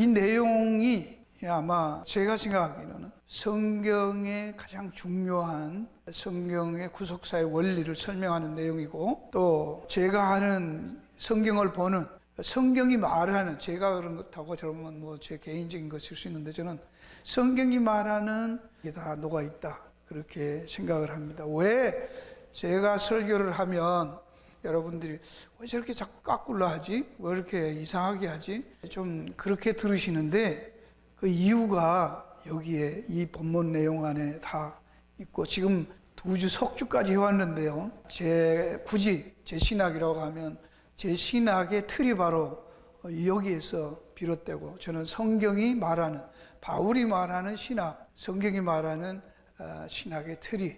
이 내용이 아마 제가 생각하기로는 성경의 가장 중요한 성경의 구속사의 원리를 설명하는 내용이고, 또 제가 하는 성경을 보는 성경이 말하는, 제가 그런 것하고 저러면 뭐 제 개인적인 것일 수 있는데, 저는 성경이 말하는 게 다 녹아있다 그렇게 생각을 합니다. 왜 제가 설교를 하면 여러분들이 왜 저렇게 자꾸 까꿀러 하지? 왜 이렇게 이상하게 하지? 좀 그렇게 들으시는데, 그 이유가 여기에 이 본문 내용 안에 다 있고, 지금 2주 석주까지 해왔는데요, 굳이 제 신학이라고 하면 제 신학의 틀이 바로 여기에서 비롯되고, 저는 성경이 말하는, 바울이 말하는 신학, 성경이 말하는 신학의 틀이,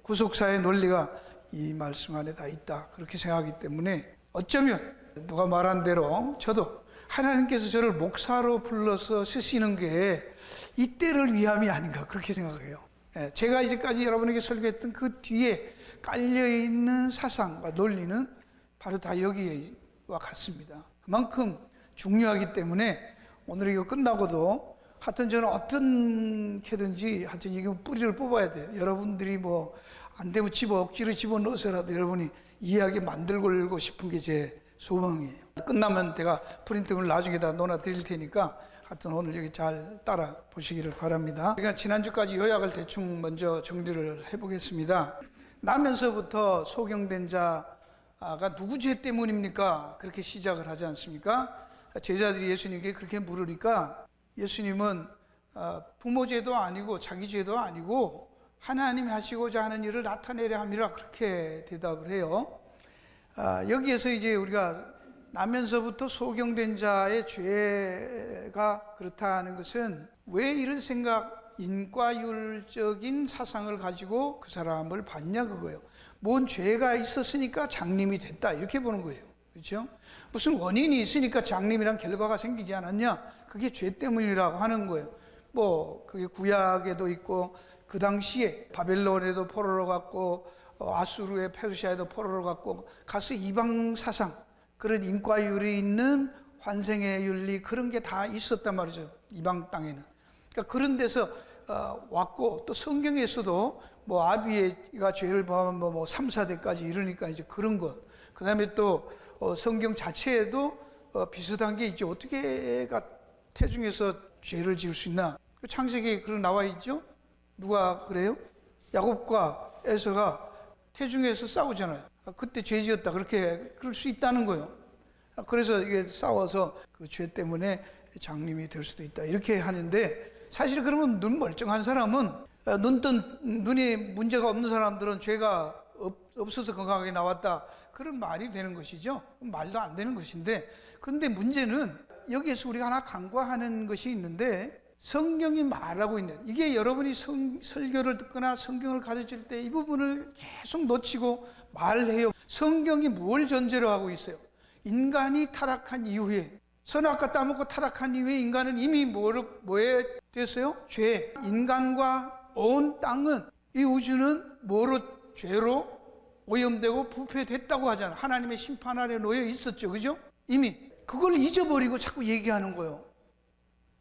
구속사의 논리가 이 말씀 안에 다 있다 그렇게 생각하기 때문에, 어쩌면 누가 말한 대로 저도 하나님께서 저를 목사로 불러서 쓰시는 게 이때를 위함이 아닌가 그렇게 생각해요. 제가 이제까지 여러분에게 설교했던 그 뒤에 깔려있는 사상과 논리는 바로 다 여기와 같습니다. 그만큼 중요하기 때문에 오늘 이거 끝나고도 하여튼 저는 어떻게든지 하여튼 이거 뿌리를 뽑아야 돼요. 여러분들이 뭐 안 되면 억지로 집어넣어서라도 여러분이 이해하게 만들고 싶은 게 제 소망이에요. 끝나면 제가 프린트물 나중에다 놓아 드릴 테니까 하여튼 오늘 여기 잘 따라 보시기를 바랍니다. 우리가 지난주까지 요약을 대충 먼저 정리를 해보겠습니다. 나면서부터 소경된 자가 누구 죄 때문입니까? 그렇게 시작을 하지 않습니까? 제자들이 예수님께 그렇게 물으니까 예수님은 부모 죄도 아니고 자기 죄도 아니고 하나님이 하시고자 하는 일을 나타내려 함이라 그렇게 대답을 해요. 여기에서 이제 우리가 나면서부터 소경된 자의 죄가 그렇다는 것은, 왜 이런 생각, 인과율적인 사상을 가지고 그 사람을 봤냐 그거예요. 뭔 죄가 있었으니까 장님이 됐다 이렇게 보는 거예요. 그렇죠? 무슨 원인이 있으니까 장님이란 결과가 생기지 않았냐, 그게 죄 때문이라고 하는 거예요. 뭐 그게 구약에도 있고, 그 당시에 바벨론에도 포로로 갔고, 아수르의 페르시아에도 포로로 갔고, 가서 이방 사상, 그런 인과율이 있는 환생의 윤리, 그런 게 다 있었단 말이죠, 이방 땅에는. 그러니까 그런 데서 왔고, 또 성경에서도 뭐 아비가 죄를 범하면 뭐 3, 4대까지 이러니까 이제 그런 것. 그 다음에 또 성경 자체에도 비슷한 게 있죠. 어떻게 애가 태중에서 죄를 지을 수 있나? 창세기에 그런 나와 있죠. 누가 그래요? 야곱과 에서가 태중에서 싸우잖아요. 그때 죄 지었다 그렇게 그럴 수 있다는 거예요. 그래서 이게 싸워서 그 죄 때문에 장님이 될 수도 있다 이렇게 하는데, 사실 그러면 눈 멀쩡한 사람은, 눈이 문제가 없는 사람들은 죄가 없어서 건강하게 나왔다 그런 말이 되는 것이죠. 말도 안 되는 것인데, 그런데 문제는 여기에서 우리가 하나 간과하는 것이 있는데, 성경이 말하고 있는, 이게 여러분이 설교를 듣거나 성경을 가르칠 때 이 부분을 계속 놓치고 말해요. 성경이 무엇을 전제로 하고 있어요? 인간이 타락한 이후에, 선악과 따먹고 타락한 이후에 인간은 이미 뭐에 됐어요? 죄. 인간과 온 땅은, 이 우주는 뭐로? 죄로 오염되고 부패됐다고 하잖아요. 하나님의 심판 아래 놓여 있었죠. 그죠? 이미 그걸 잊어버리고 자꾸 얘기하는 거예요.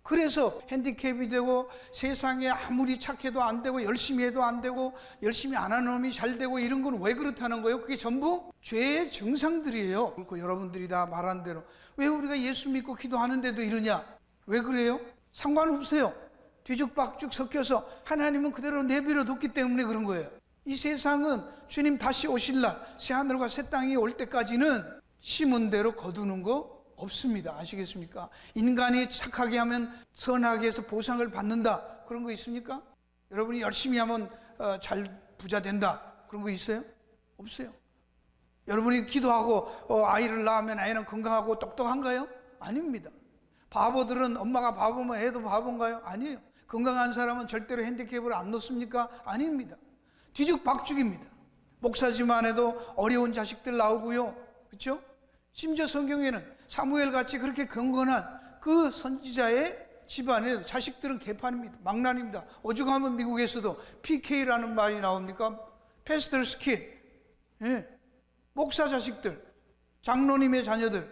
그래서 핸디캡이 되고, 세상에 아무리 착해도 안 되고, 열심히 해도 안 되고, 열심히 안 하는 놈이 잘 되고, 이런 건 왜 그렇다는 거예요? 그게 전부 죄의 증상들이에요. 그리고 여러분들이 다 말한 대로, 왜 우리가 예수 믿고 기도하는데도 이러냐? 왜 그래요? 상관없어요. 뒤죽박죽 섞여서 하나님은 그대로 내버려 뒀기 때문에 그런 거예요. 이 세상은 주님 다시 오실 날, 새하늘과 새 땅이 올 때까지는 심은 대로 거두는 거 없습니다. 아시겠습니까? 인간이 착하게 하면 선하게 해서 보상을 받는다 그런 거 있습니까? 여러분이 열심히 하면 잘 부자 된다 그런 거 있어요? 없어요. 여러분이 기도하고 아이를 낳으면 아이는 건강하고 똑똑한가요? 아닙니다. 바보들은 엄마가 바보면 애도 바본가요? 아니에요. 건강한 사람은 절대로 핸디캡을 안 놓습니까? 아닙니다. 뒤죽박죽입니다. 목사지만 해도 어려운 자식들 나오고요. 그렇죠? 심지어 성경에는 사무엘 같이 그렇게 경건한 그 선지자의 집안에 자식들은 개판입니다. 망난입니다. 오죽하면 미국에서도 PK라는 말이 나옵니까? 패스터스 킷. 예. 목사 자식들, 장로님의 자녀들,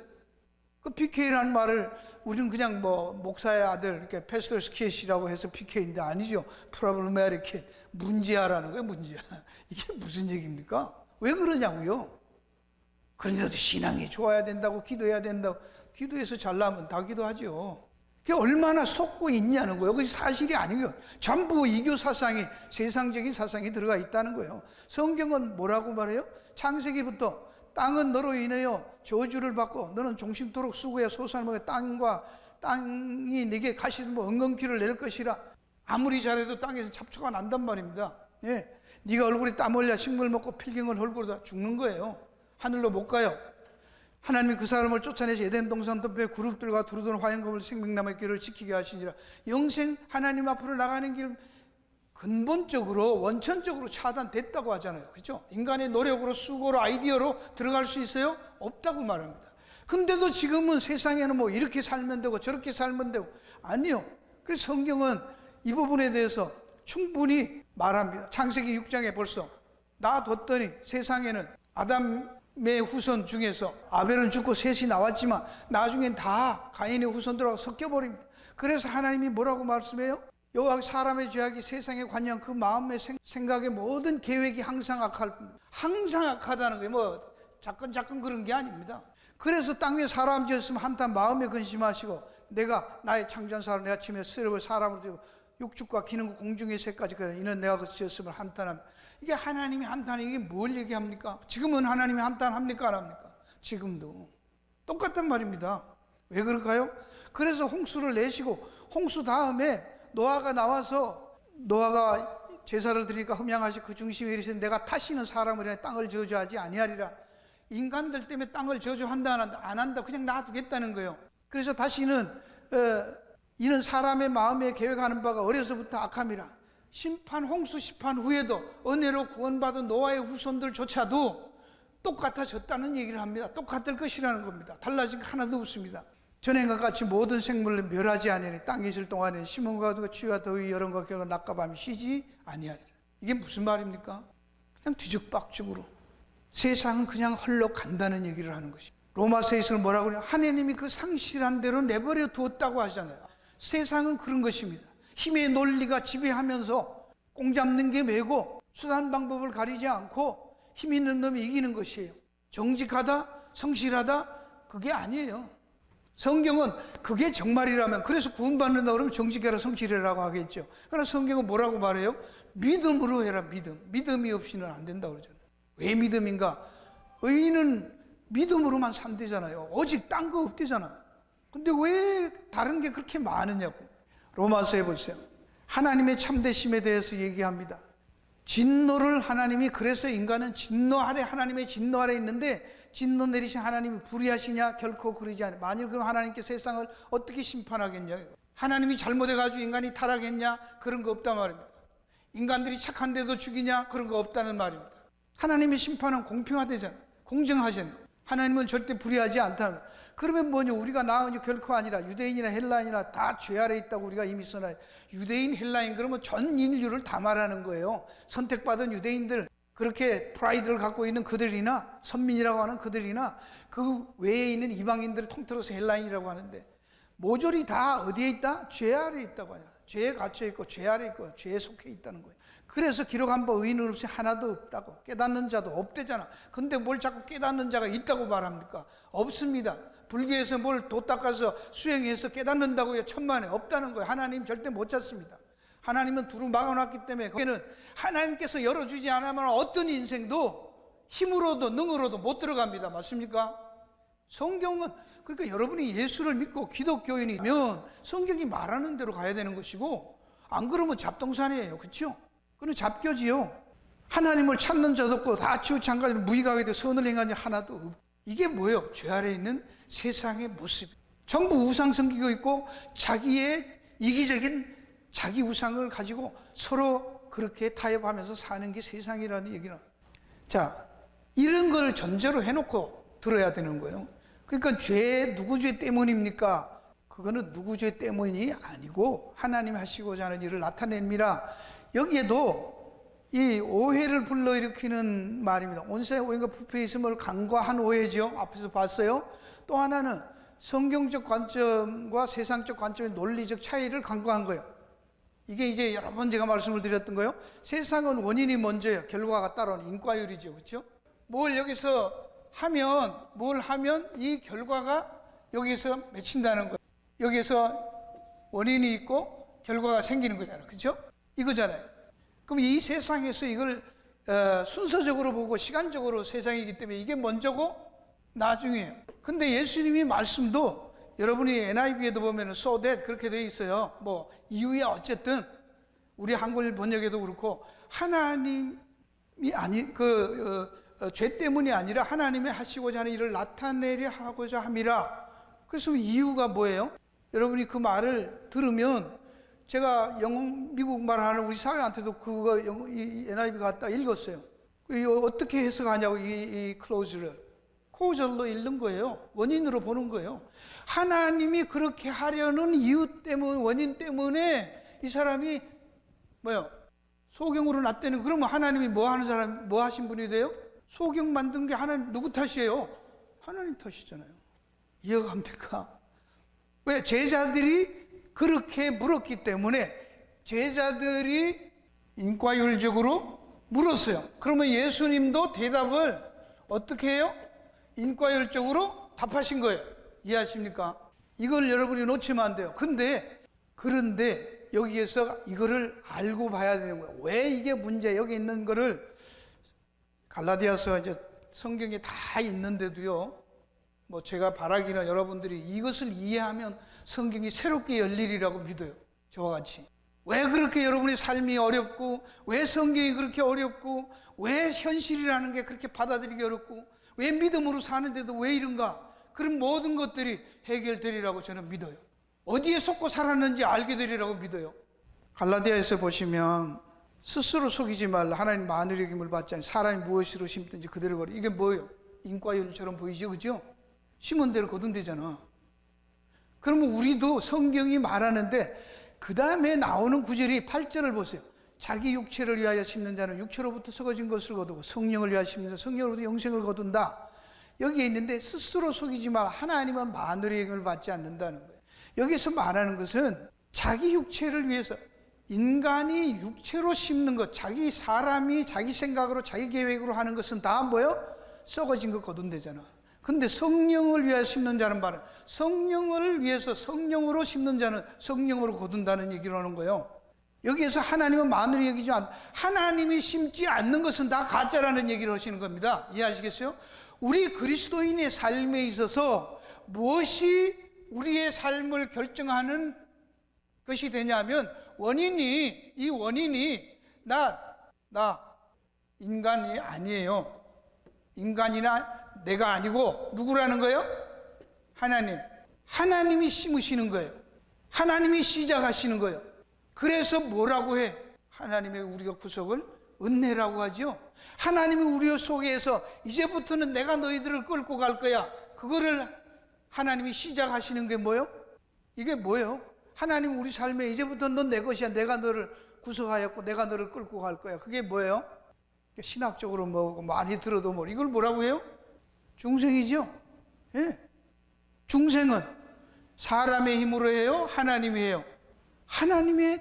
그 PK라는 말을 우리는 그냥 뭐 목사의 아들 이렇게 패스터스 킷이라고 해서 PK인데 아니죠. 프로블메릭 킷, 문제아라는 거예요. 문제아. 이게 무슨 얘기입니까? 왜 그러냐고요? 그런데도 신앙이 좋아야 된다고, 기도해야 된다고. 기도해서 잘나면 다 기도하죠. 그게 얼마나 속고 있냐는 거예요. 그게 사실이 아니고요. 전부 이교 사상이, 세상적인 사상이 들어가 있다는 거예요. 성경은 뭐라고 말해요? 창세기부터 땅은 너로 인하여 저주를 받고 너는 종신토록 수고해 소산하며 땅이 네게 가시는 뭐 엉겅퀴를 낼 것이라. 아무리 잘해도 땅에서 잡초가 난단 말입니다. 예, 네가 얼굴에 땀 흘려 식물 먹고 필경을 헐고 다 죽는 거예요. 하늘로 못 가요. 하나님이 그 사람을 쫓아내서 에덴 동산 덤벼 그룹들과 두루두는 화영금을 생명나무의 길을 지키게 하시니라. 영생 하나님 앞으로 나가는 길 근본적으로 원천적으로 차단됐다고 하잖아요. 그렇죠? 인간의 노력으로 수고로 아이디어로 들어갈 수 있어요? 없다고 말합니다. 근데도 지금은 세상에는 뭐 이렇게 살면 되고 저렇게 살면 되고 아니요. 그래서 성경은 이 부분에 대해서 충분히 말합니다. 창세기 6장에 벌써 놔뒀더니 세상에는 아담의 후손 중에서 아벨은 죽고 셋이 나왔지만 나중엔 다 가인의 후손들하고 섞여버립니다. 그래서 하나님이 뭐라고 말씀해요? 여호와 사람의 죄악이 세상에 관여한 그 마음의 생각의 모든 계획이 항상 항상 악하다는 거예요. 뭐 자끈자끈 그런 게 아닙니다. 그래서 땅 위에 사람 지었으면 한탄 마음에 근심하시고 내가 나의 창조한 사람 내가 치며 쓰레을 사람으로 되고 육축과 기능과 공중의 새까지 그래 이는 내가 그 지었음을 한탄합니다. 이게 하나님이 한탄이 이게 뭘 얘기합니까? 지금은 하나님이 한탄합니까 안 합니까? 지금도 똑같단 말입니다. 왜 그럴까요? 그래서 홍수를 내시고 홍수 다음에 노아가 나와서 노아가 제사를 드리니까 흠양하시 그 중심에 이르시되 내가 다시는 사람을 인해 땅을 저주하지 아니하리라. 인간들 때문에 땅을 저주한다 안 한다 그냥 놔두겠다는 거예요. 그래서 다시는 이는 사람의 마음에 계획하는 바가 어려서부터 악함이라. 심판 홍수 심판 후에도 은혜로 구원받은 노아의 후손들조차도 똑같아졌다는 얘기를 합니다. 똑같을 것이라는 겁니다. 달라진 게 하나도 없습니다. 전행과 같이 모든 생물을 멸하지 아니하니 땅에 있을 동안에 심음과 추위와 더위 여름과 겨울 낮과 밤이 쉬지 아니하리라. 이게 무슨 말입니까? 그냥 뒤죽박죽으로 세상은 그냥 흘러 간다는 얘기를 하는 것입니다. 로마서에서는 뭐라고 그래요? 하나님이 그 상실한 대로 내버려 두었다고 하잖아요. 세상은 그런 것입니다. 힘의 논리가 지배하면서 공 잡는 게 매고 수단 방법을 가리지 않고 힘 있는 놈이 이기는 것이에요. 정직하다, 성실하다 그게 아니에요. 성경은 그게 정말이라면 그래서 구원받는다 그러면 정직해라 성실해라고 하겠죠. 그러나 성경은 뭐라고 말해요? 믿음으로 해라. 믿음이 없이는 안 된다 그러잖아요. 왜 믿음인가? 의인은 믿음으로만 산대잖아요. 오직 딴 거 없대잖아. 근데 왜 다른 게 그렇게 많으냐고. 로마서에 보세요. 하나님의 참되심에 대해서 얘기합니다. 진노를 하나님이 그래서 인간은 진노 아래 하나님의 진노 아래 있는데 진노 내리신 하나님이 불의하시냐? 결코 그러지 않아요. 만일 그럼 하나님께 세상을 어떻게 심판하겠냐? 하나님이 잘못해가지고 인간이 타락했냐? 그런 거 없단 말입니다. 인간들이 착한데도 죽이냐? 그런 거 없다는 말입니다. 하나님의 심판은 공평하대잖아요. 공정하잖아요. 하나님은 절대 불의하지 않다는. 그러면 뭐냐? 우리가 나은이 결코 아니라 유대인이나 헬라인이나 다 죄 아래 있다고 우리가 이미 써놔요. 유대인, 헬라인 그러면 전 인류를 다 말하는 거예요. 선택받은 유대인들, 그렇게 프라이드를 갖고 있는 그들이나 선민이라고 하는 그들이나 그 외에 있는 이방인들을 통틀어서 헬라인이라고 하는데 모조리 다 어디에 있다? 죄 아래 있다고 하잖아요. 죄에 갇혀 있고 죄 아래 있고 죄에 속해 있다는 거예요. 그래서 기록한 바 의인은 없이 하나도 없다고. 깨닫는 자도 없대잖아. 근데 뭘 자꾸 깨닫는 자가 있다고 말합니까? 없습니다. 불교에서 뭘 도 닦아서 수행해서 깨닫는다고요? 천만에 없다는 거예요. 하나님 절대 못 찾습니다. 하나님은 두루 막아놨기 때문에 거기는 하나님께서 열어주지 않으면 어떤 인생도 힘으로도 능으로도 못 들어갑니다. 맞습니까? 성경은 그러니까 여러분이 예수를 믿고 기독교인이면 성경이 말하는 대로 가야 되는 것이고 안 그러면 잡동산이에요. 그렇죠? 그건 잡교지요. 하나님을 찾는 자도 없고 다 치우창가지고 무익하게 되고 선을 행한 자 하나도 없고 이게 뭐예요? 죄 아래 있는 세상의 모습. 전부 우상 섬기고 있고 자기의 이기적인 자기 우상을 가지고 서로 그렇게 타협하면서 사는 게 세상이라는 얘기는. 자, 이런 걸 전제로 해놓고 들어야 되는 거예요. 그러니까 누구 죄 때문입니까? 그거는 누구 죄 때문이 아니고 하나님 하시고자 하는 일을 나타냅니다. 여기에도 이 오해를 불러일으키는 말입니다. 온세 오해가 부패 있음을 간과한 오해죠. 앞에서 봤어요. 또 하나는 성경적 관점과 세상적 관점의 논리적 차이를 강조한 거예요. 이게 이제 여러 번 제가 말씀을 드렸던 거예요. 세상은 원인이 먼저예요. 결과가 따라오는 인과율이죠. 그렇죠? 뭘 하면 이 결과가 여기서 맺힌다는 거예요. 여기서 원인이 있고 결과가 생기는 거잖아요. 그렇죠? 이거잖아요. 그럼 이 세상에서 이걸 순서적으로 보고 시간적으로 세상이기 때문에 이게 먼저고 나중이에요. 근데 예수님이 말씀도 여러분이 NIV에도 보면 so that 그렇게 되어 있어요. 뭐 이유야 어쨌든 우리 한글 번역에도 그렇고 하나님이 죄 때문이 아니라 하나님의 하시고자 하는 일을 나타내려 하고자 함이라. 그래서 이유가 뭐예요? 여러분이 그 말을 들으면 제가 미국 말하는 우리 사회한테도 그거 이 NIV 갖다 읽었어요. 이거 어떻게 해석하냐고 이 클로즈를. 코절로 읽는 거예요. 원인으로 보는 거예요. 하나님이 그렇게 하려는 이유 때문에, 원인 때문에 이 사람이 소경으로 났다는. 그러면 하나님이 뭐 하신 분이 돼요? 소경 만든 게 하나님 누구 탓이에요? 하나님 탓이잖아요. 이해가 갑니까? 왜? 제자들이 그렇게 물었기 때문에 제자들이 인과율적으로 물었어요. 그러면 예수님도 대답을 어떻게 해요? 인과율적으로 답하신 거예요. 이해하십니까? 이걸 여러분이 놓치면 안 돼요. 그런데 여기에서 이거를 알고 봐야 되는 거예요. 왜 이게 문제? 여기 있는 거를 갈라디아서 이제 성경에 다 있는데도요. 뭐 제가 바라기는 여러분들이 이것을 이해하면 성경이 새롭게 열리리라고 믿어요. 저와 같이. 왜 그렇게 여러분의 삶이 어렵고, 왜 성경이 그렇게 어렵고, 왜 현실이라는 게 그렇게 받아들이기 어렵고, 왜 믿음으로 사는데도 왜 이런가? 그런 모든 것들이 해결되리라고 저는 믿어요. 어디에 속고 살았는지 알게 되리라고 믿어요. 갈라디아에서 보시면 스스로 속이지 말라. 하나님 마누의 여김을 받지 않니 사람이 무엇으로 심든지 그대로 거리. 이게 뭐예요? 인과율처럼 보이죠, 그죠? 심은 대로 거둔대잖아. 그러면 우리도 성경이 말하는데 그 다음에 나오는 구절이 8절을 보세요. 자기 육체를 위하여 심는 자는 육체로부터 썩어진 것을 거두고 성령을 위하여 심는 자는 성령으로부터 영생을 거둔다. 여기에 있는데 스스로 속이지 마. 하나님은 마누의 여김을 받지 않는다는 거예요. 여기서 말하는 것은 자기 육체를 위해서, 인간이 육체로 심는 것, 사람이 자기 생각으로 자기 계획으로 하는 것은 다 뭐예요? 썩어진 것 거둔대잖아. 근데 성령을 위하여 심는 자는 말은 성령을 위해서 성령으로 심는 자는 성령으로 거둔다는 얘기를 하는 거예요. 여기에서 하나님은 마누리 여기지만 하나님이 심지 않는 것은 다 가짜라는 얘기를 하시는 겁니다. 이해하시겠어요? 우리 그리스도인의 삶에 있어서 무엇이 우리의 삶을 결정하는 것이 되냐면 이 원인이 나 인간이 아니에요. 인간이나 내가 아니고 누구라는 거예요? 하나님이 심으시는 거예요. 하나님이 시작하시는 거예요. 그래서 뭐라고 해? 하나님의 우리가 구속을 은혜라고 하죠. 하나님이 우리 속에서 이제부터는 내가 너희들을 끌고 갈 거야. 그거를 하나님이 시작하시는 게 뭐예요? 이게 뭐예요? 하나님 우리 삶에 이제부터 넌 내 것이야. 내가 너를 구속하였고 내가 너를 끌고 갈 거야. 그게 뭐예요? 신학적으로 많이 들어도 이걸 뭐라고 해요? 중생이죠. 예. 중생은 사람의 힘으로 해요? 하나님이 해요? 하나님의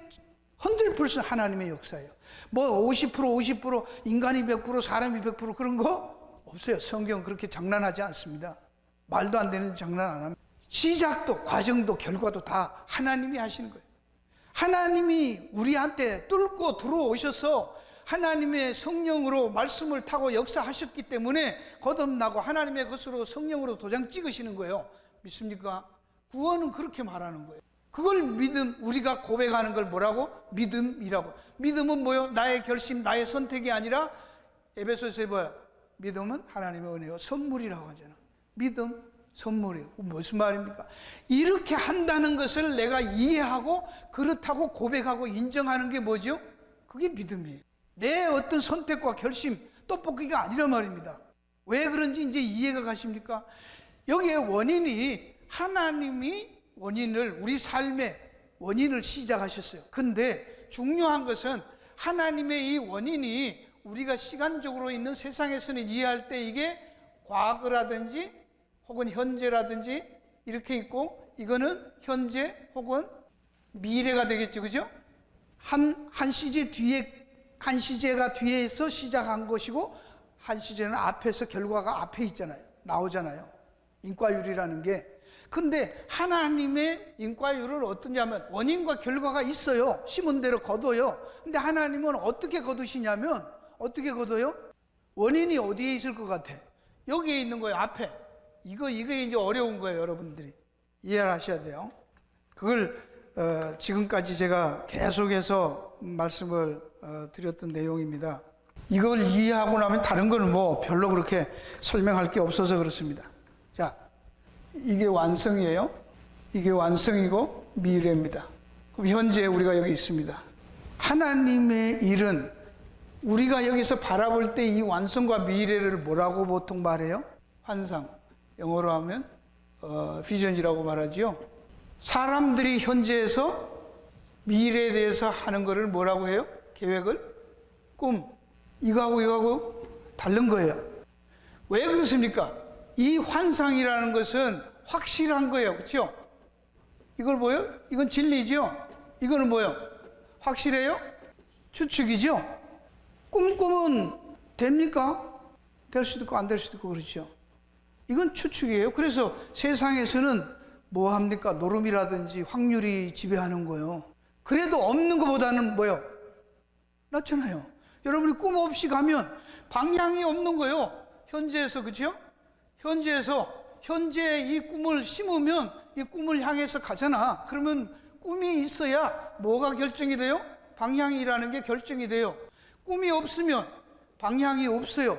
100% 하나님의 역사예요. 50% 인간이 100% 사람이 100% 그런 거 없어요. 성경 그렇게 장난하지 않습니다. 말도 안 되는 장난 안 합니다. 시작도 과정도 결과도 다 하나님이 하시는 거예요. 하나님이 우리한테 뚫고 들어오셔서 하나님의 성령으로 말씀을 타고 역사하셨기 때문에 거듭나고 하나님의 것으로 성령으로 도장 찍으시는 거예요. 믿습니까? 구원은 그렇게 말하는 거예요. 그걸 우리가 고백하는 걸 뭐라고? 믿음이라고. 믿음은 뭐예요? 나의 결심, 나의 선택이 아니라 에베소서에 뭐야? 믿음은 하나님의 은혜요. 선물이라고 하잖아. 믿음, 선물이에요. 무슨 말입니까? 이렇게 한다는 것을 내가 이해하고 그렇다고 고백하고 인정하는 게 뭐죠? 그게 믿음이에요. 내 어떤 선택과 결심, 떡볶이가 아니란 말입니다. 왜 그런지 이제 이해가 가십니까? 여기에 원인이 하나님이 우리 삶의 원인을 시작하셨어요. 근데 중요한 것은 하나님의 이 원인이 우리가 시간적으로 있는 세상에서는 이해할 때 이게 과거라든지 혹은 현재라든지 이렇게 있고, 이거는 현재 혹은 미래가 되겠죠. 그죠? 한 시제 뒤에, 한 시제가 뒤에서 시작한 것이고, 한 시제는 앞에서 결과가 앞에 있잖아요. 나오잖아요. 인과율이라는 게. 근데 하나님의 인과율은 어떠냐면 원인과 결과가 있어요. 심은 대로 거둬요. 근데 하나님은 어떻게 거두시냐면, 어떻게 거둬요? 원인이 어디에 있을 것 같아? 여기에 있는 거예요. 앞에. 이게 이제 어려운 거예요. 여러분들이 이해를 하셔야 돼요. 그걸 지금까지 제가 계속해서 말씀을 드렸던 내용입니다. 이걸 이해하고 나면 다른 거는 뭐 별로 그렇게 설명할 게 없어서 그렇습니다. 자, 이게 완성이에요. 이게 완성이고 미래입니다. 그럼 현재 우리가 여기 있습니다. 하나님의 일은 우리가 여기서 바라볼 때 이 완성과 미래를 뭐라고 보통 말해요? 환상. 영어로 하면 비전이라고 말하지요. 사람들이 현재에서 미래에 대해서 하는 거를 뭐라고 해요? 계획을? 꿈. 이거하고 다른 거예요. 왜 그렇습니까? 이 환상이라는 것은 확실한 거예요. 그렇죠? 이걸 뭐예요? 이건 진리죠? 이거는 뭐예요? 확실해요? 추측이죠? 꿈은 됩니까? 될 수도 있고 안 될 수도 있고 그렇죠. 이건 추측이에요. 그래서 세상에서는 뭐 합니까? 노름이라든지 확률이 지배하는 거예요. 그래도 없는 것보다는 뭐예요? 낫잖아요. 여러분이 꿈 없이 가면 방향이 없는 거예요. 현재에서, 그렇죠? 현재 이 꿈을 심으면 이 꿈을 향해서 가잖아. 그러면 꿈이 있어야 뭐가 결정이 돼요? 방향이라는 게 결정이 돼요. 꿈이 없으면 방향이 없어요.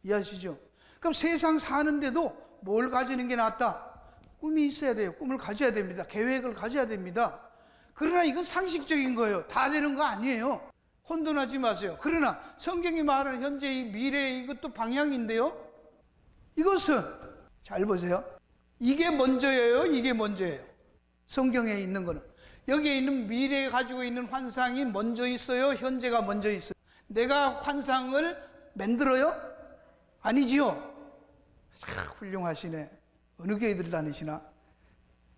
이해하시죠? 그럼 세상 사는데도 뭘 가지는 게 낫다? 꿈이 있어야 돼요. 꿈을 가져야 됩니다. 계획을 가져야 됩니다. 그러나 이건 상식적인 거예요. 다 되는 거 아니에요. 혼돈하지 마세요. 그러나 성경이 말하는 현재 이 미래 이것도 방향인데요. 이것은 잘 보세요. 이게 먼저예요. 이게 먼저예요. 성경에 있는 거는. 여기에 있는 미래에 가지고 있는 환상이 먼저 있어요. 현재가 먼저 있어요. 내가 환상을 만들어요? 아니지요. 훌륭하시네. 어느 교회들 다니시나?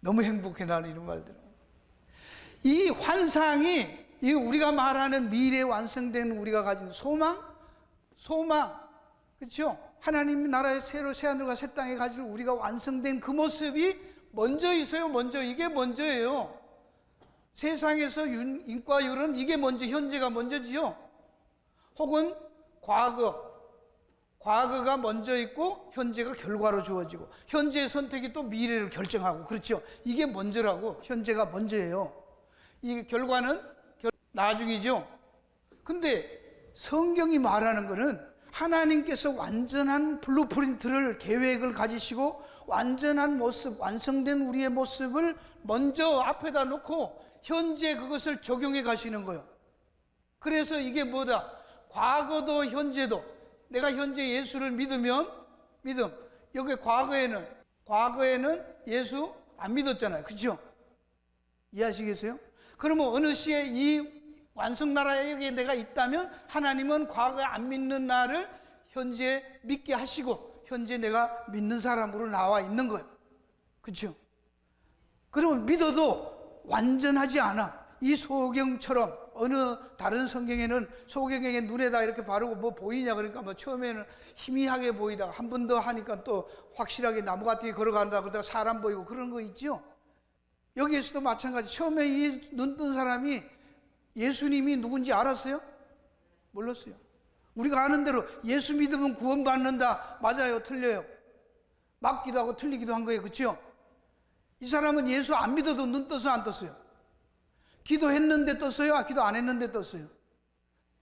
너무 행복해 나는 이런 말들. 이 환상이 이 우리가 말하는 미래에 완성된 우리가 가진 소망, 그렇죠? 하나님 나라의 새로 새하늘과 새 땅에 가질 우리가 완성된 그 모습이 먼저 있어요. 먼저. 이게 먼저예요. 세상에서 인과율은 이게 먼저, 현재가 먼저지요. 혹은 과거가 먼저 있고 현재가 결과로 주어지고 현재의 선택이 또 미래를 결정하고 그렇죠. 이게 먼저라고. 현재가 먼저예요. 이 결과는 나중이죠. 근데 성경이 말하는 거는 하나님께서 완전한 블루프린트를 계획을 가지시고 완전한 모습, 완성된 우리의 모습을 먼저 앞에다 놓고 현재 그것을 적용해 가시는 거예요. 그래서 이게 뭐다? 과거도 현재도 내가 현재 예수를 믿으면 여기 과거에는 예수 안 믿었잖아요. 그렇죠? 이해하시겠어요? 그러면 어느 시에 이 완성나라에 여기에 내가 있다면 하나님은 과거에 안 믿는 나를 현재 믿게 하시고 현재 내가 믿는 사람으로 나와 있는 거예요. 그렇죠? 그러면 믿어도 완전하지 않아. 이 소경처럼 어느 다른 성경에는 소경에게 눈에다 이렇게 바르고 뭐 보이냐 그러니까 뭐 처음에는 희미하게 보이다가 한 번 더 하니까 또 확실하게 나무가티에 걸어간다 그러다가 사람 보이고 그런 거 있죠? 여기에서도 마찬가지. 처음에 이 눈 뜬 사람이 예수님이 누군지 알았어요? 몰랐어요. 우리가 아는 대로 예수 믿으면 구원받는다. 맞아요? 틀려요? 맞기도 하고 틀리기도 한 거예요. 그렇죠? 이 사람은 예수 안 믿어도 눈 떠서 안 떴어요? 기도했는데 떴어요? 기도 안 했는데 떴어요?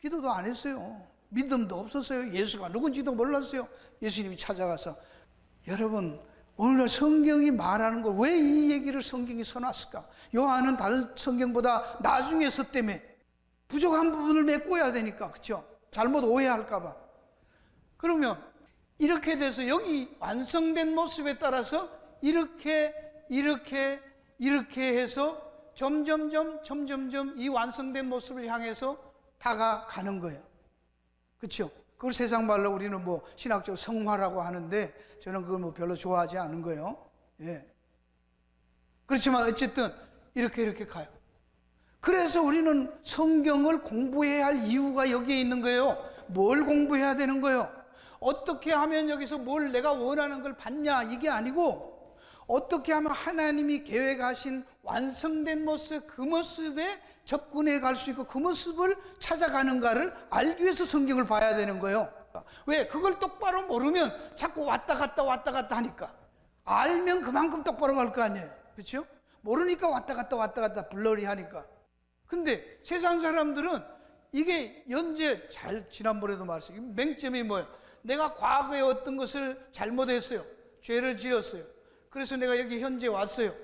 기도도 안 했어요. 믿음도 없었어요. 예수가 누군지도 몰랐어요. 예수님이 찾아가서. 여러분, 오늘 성경이 말하는 걸 왜 이 얘기를 성경이 써놨을까? 요한은 다른 성경보다 나중에 썼다며. 부족한 부분을 메꿔야 되니까. 그렇죠? 잘못 오해할까 봐. 그러면 이렇게 돼서 여기 완성된 모습에 따라서 이렇게 해서 점점점 이 완성된 모습을 향해서 다가가는 거예요. 그렇죠? 그걸 세상 말로 우리는 뭐 신학적으로 성화라고 하는데 저는 그걸 뭐 별로 좋아하지 않은 거예요. 예. 그렇지만 어쨌든 이렇게 가요. 그래서 우리는 성경을 공부해야 할 이유가 여기에 있는 거예요. 뭘 공부해야 되는 거예요? 어떻게 하면 여기서 뭘 내가 원하는 걸 받냐, 이게 아니고 어떻게 하면 하나님이 계획하신 완성된 모습, 그 모습에 접근해 갈 수 있고 그 모습을 찾아가는가를 알기 위해서 성경을 봐야 되는 거예요. 왜? 그걸 똑바로 모르면 자꾸 왔다 갔다 하니까. 알면 그만큼 똑바로 갈 거 아니에요. 그렇죠? 모르니까 왔다 갔다 블러리 하니까. 근데 세상 사람들은 이게 현재, 지난번에도 말씀드렸어요. 맹점이 뭐예요? 내가 과거에 어떤 것을 잘못했어요. 죄를 지었어요. 그래서 내가 여기 현재 왔어요.